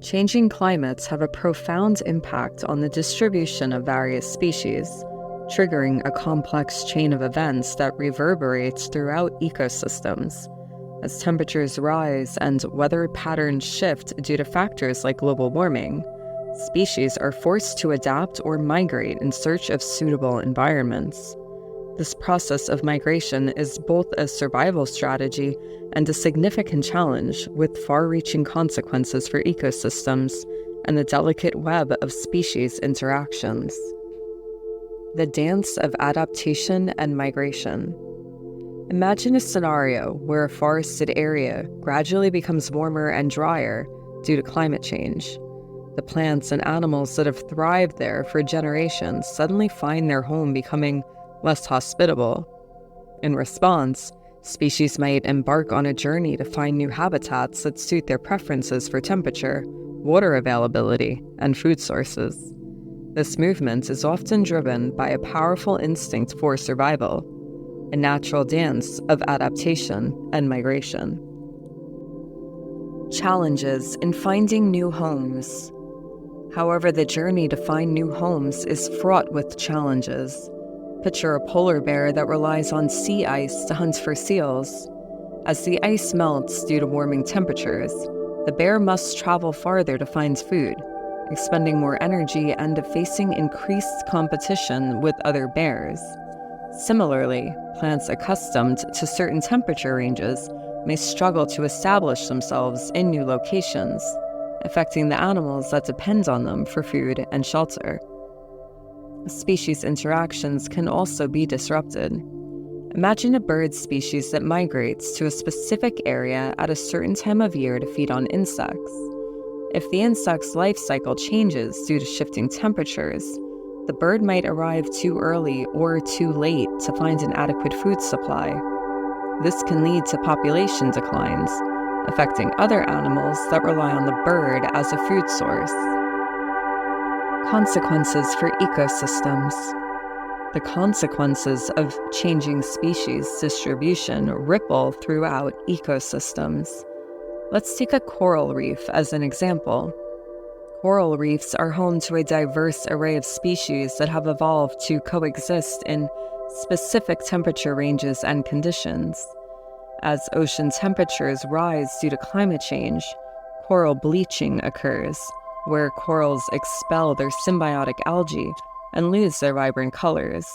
Changing climates have a profound impact on the distribution of various species, triggering a complex chain of events that reverberates throughout ecosystems. As temperatures rise and weather patterns shift due to factors like global warming, species are forced to adapt or migrate in search of suitable environments. This process of migration is both a survival strategy and a significant challenge, with far-reaching consequences for ecosystems and the delicate web of species interactions. The dance of adaptation and migration. Imagine a scenario where a forested area gradually becomes warmer and drier due to climate change. The plants and animals that have thrived there for generations suddenly find their home becoming less hospitable. In response, species might embark on a journey to find new habitats that suit their preferences for temperature, water availability, and food sources. This movement is often driven by a powerful instinct for survival, a natural dance of adaptation and migration. Challenges in finding new homes. However, the journey to find new homes is fraught with challenges. Picture a polar bear that relies on sea ice to hunt for seals. As the ice melts due to warming temperatures, the bear must travel farther to find food, expending more energy and facing increased competition with other bears. Similarly, plants accustomed to certain temperature ranges may struggle to establish themselves in new locations, affecting the animals that depend on them for food and shelter. Species interactions can also be disrupted. Imagine a bird species that migrates to a specific area at a certain time of year to feed on insects. If the insect's life cycle changes due to shifting temperatures, the bird might arrive too early or too late to find an adequate food supply. This can lead to population declines, affecting other animals that rely on the bird as a food source. Consequences for ecosystems. The consequences of changing species distribution ripple throughout ecosystems. Let's take a coral reef as an example. Coral reefs are home to a diverse array of species that have evolved to coexist in specific temperature ranges and conditions. As ocean temperatures rise due to climate change, coral bleaching occurs, where corals expel their symbiotic algae and lose their vibrant colors.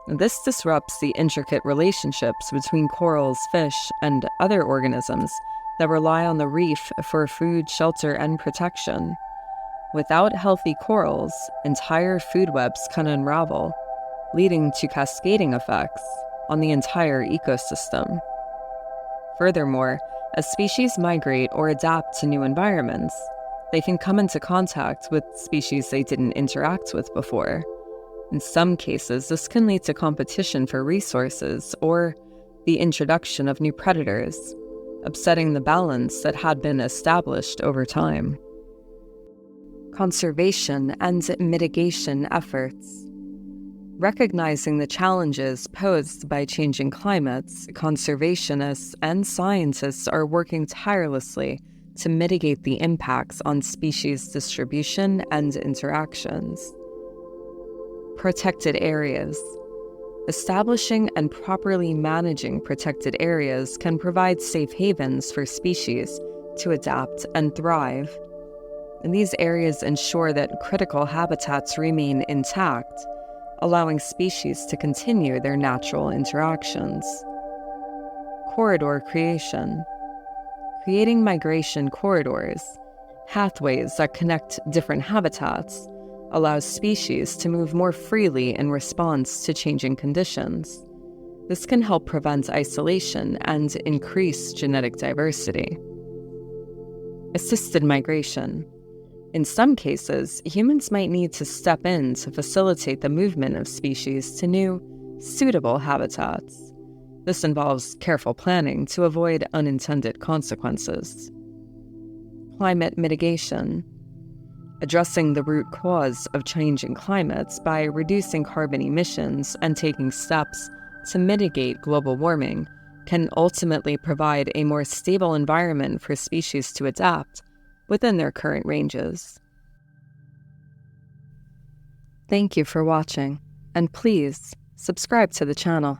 This disrupts the intricate relationships between corals, fish, and other organisms that rely on the reef for food, shelter, and protection. Without healthy corals, entire food webs can unravel, leading to cascading effects on the entire ecosystem. Furthermore, as species migrate or adapt to new environments, they can come into contact with species they didn't interact with before. In some cases, this can lead to competition for resources or the introduction of new predators, upsetting the balance that had been established over time. Conservation and mitigation efforts. Recognizing the challenges posed by changing climates, conservationists and scientists are working tirelessly to mitigate the impacts on species distribution and interactions. Protected areas. Establishing and properly managing protected areas can provide safe havens for species to adapt and thrive. And these areas ensure that critical habitats remain intact, allowing species to continue their natural interactions. Corridor creation. Creating migration corridors, pathways that connect different habitats, allows species to move more freely in response to changing conditions. This can help prevent isolation and increase genetic diversity. Assisted migration. In some cases, humans might need to step in to facilitate the movement of species to new, suitable habitats. This involves careful planning to avoid unintended consequences. Climate mitigation. Addressing the root cause of changing climates by reducing carbon emissions and taking steps to mitigate global warming can ultimately provide a more stable environment for species to adapt within their current ranges. Thank you for watching, and please subscribe to the channel.